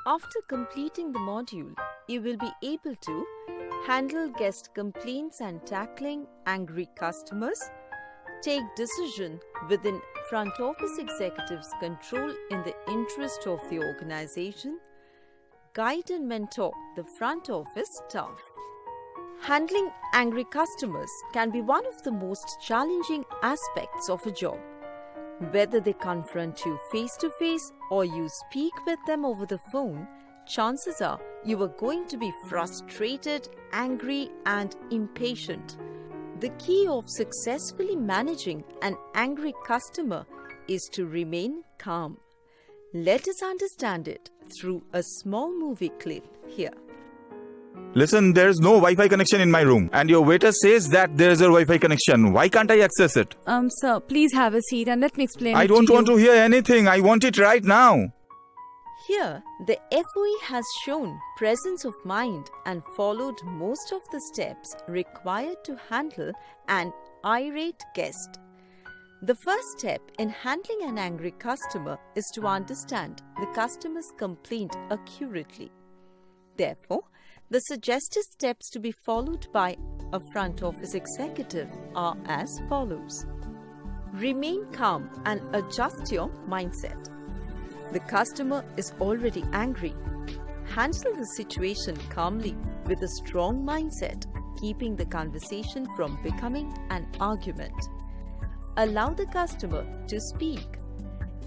After completing the module, you will be able to handle guest complaints and tackling angry customers, take decision within front office executives' control in the interest of the organization, guide and mentor the front office staff. Handling angry customers can be one of the most challenging aspects of a job. Whether they confront you face to face or you speak with them over the phone, chances are you are going to be frustrated, angry, and impatient. The key of successfully managing an angry customer is to remain calm. Let us understand it through a small movie clip here. Listen, there's no Wi-Fi connection in my room and your waiter says that there's a Wi-Fi connection. Why can't I access it? Sir, please have a seat and let me explain I it don't to you. want to hear anything. I want it right now. Here, the FOE has shown presence of mind and followed most of the steps required to handle an irate guest. The first step in handling an angry customer is to understand the customer's complaint accurately. Therefore, the suggested steps to be followed by a front office executive are as follows. Remain calm and adjust your mindset. The customer is already angry. Handle the situation calmly with a strong mindset, keeping the conversation from becoming an argument. Allow the customer to speak.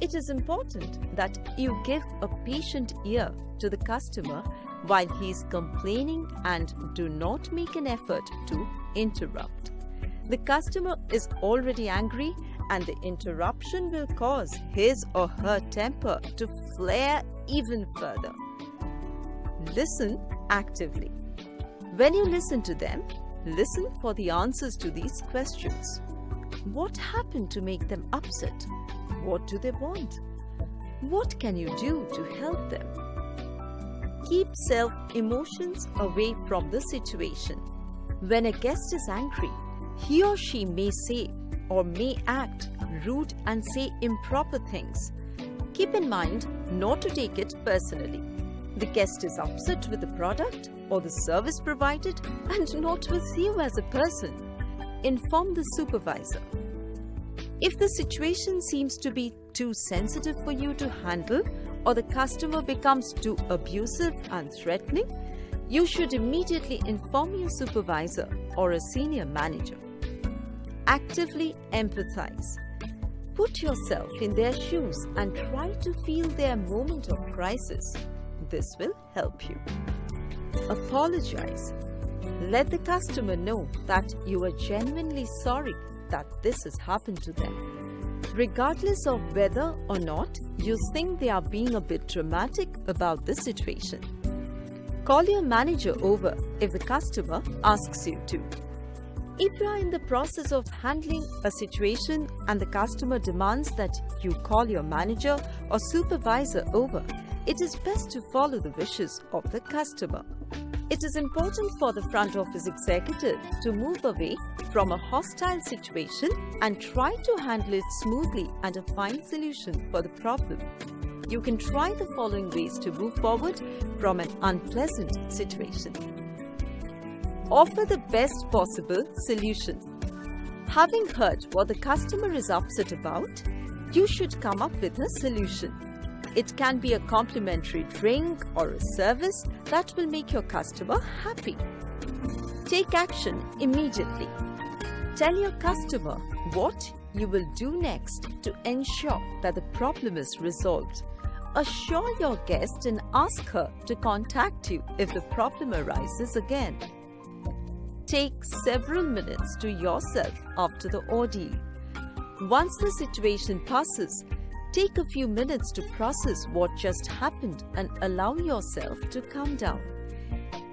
It is important that you give a patient ear to the customer while he is complaining and do not make an effort to interrupt. The customer is already angry and the interruption will cause his or her temper to flare even further. Listen actively. When you listen to them, listen for the answers to these questions. What happened to make them upset? What do they want? What can you do to help them? Keep self-emotions away from the situation. When a guest is angry, he or she may say or may act rude and say improper things. Keep in mind not to take it personally. The guest is upset with the product or the service provided and not with you as a person. Inform the supervisor. If the situation seems to be too sensitive for you to handle or the customer becomes too abusive and threatening, you should immediately inform your supervisor or a senior manager. Actively empathize. Put yourself in their shoes and try to feel their moment of crisis. This will help you. Apologize. Let the customer know that you are genuinely sorry that this has happened to them. Regardless of whether or not you think they are being a bit dramatic about the situation. Call your manager over if the customer asks you to. If you are in the process of handling a situation and the customer demands that you call your manager or supervisor over, it is best to follow the wishes of the customer. It is important for the front office executive to move away from a hostile situation and try to handle it smoothly and find a solution for the problem. You can try the following ways to move forward from an unpleasant situation. Offer the best possible solution. Having heard what the customer is upset about, you should come up with a solution. It can be a complimentary drink or a service that will make your customer happy. Take action immediately. Tell your customer what you will do next to ensure that the problem is resolved. Assure your guest and ask her to contact you if the problem arises again. Take several minutes to yourself after the ordeal. Once the situation passes, take a few minutes to process what just happened and allow yourself to calm down.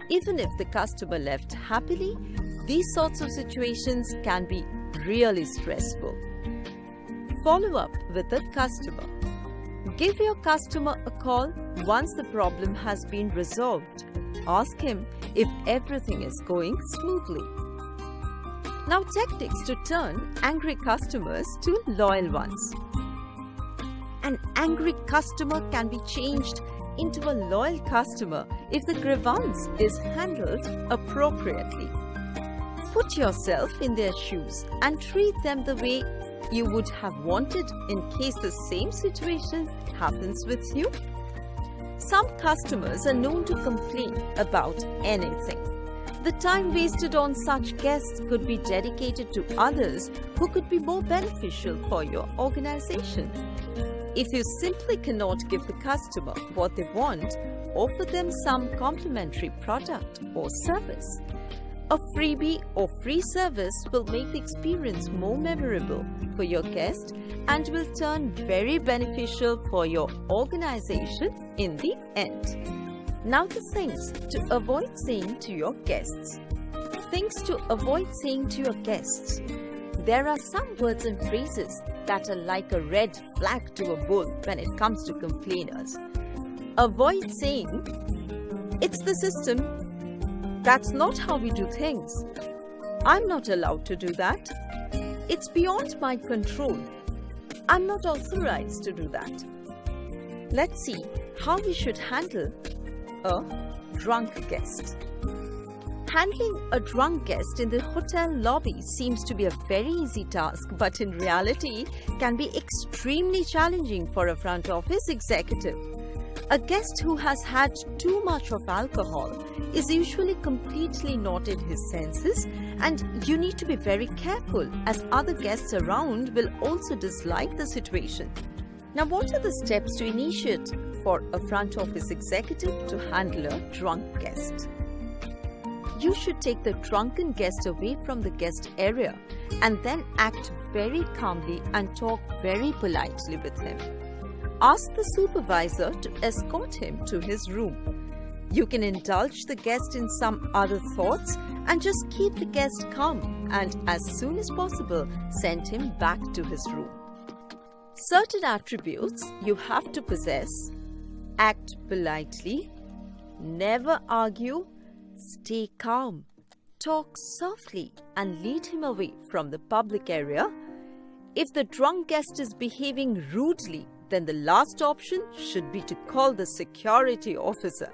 Even if the customer left happily, these sorts of situations can be really stressful. Follow up with the customer. Give your customer a call once the problem has been resolved. Ask him if everything is going smoothly. Now, tactics to turn angry customers to loyal ones. An angry customer can be changed into a loyal customer if the grievance is handled appropriately. Put yourself in their shoes and treat them the way you would have wanted in case the same situation happens with you. Some customers are known to complain about anything. The time wasted on such guests could be dedicated to others who could be more beneficial for your organization. If you simply cannot give the customer what they want, offer them some complimentary product or service. A freebie or free service will make the experience more memorable for your guest and will turn very beneficial for your organization in the end. Now the things to avoid saying to your guests. Things to avoid saying to your guests. There are some words and phrases that are like a red flag to a bull when it comes to complainers. Avoid saying, "It's the system. That's not how we do things. I'm not allowed to do that. It's beyond my control. I'm not authorized to do that." Let's see how we should handle a drunk guest. Handling a drunk guest in the hotel lobby seems to be a very easy task, but in reality can be extremely challenging for a front office executive. A guest who has had too much of alcohol is usually completely not in his senses, and you need to be very careful as other guests around will also dislike the situation. Now, what are the steps to initiate for a front office executive to handle a drunk guest? You should take the drunken guest away from the guest area and then act very calmly and talk very politely with him. Ask the supervisor to escort him to his room. You can indulge the guest in some other thoughts and just keep the guest calm, and as soon as possible, send him back to his room. Certain attributes you have to possess: act politely, never argue, stay calm, talk softly, and lead him away from the public area. If the drunk guest is behaving rudely, then the last option should be to call the security officer.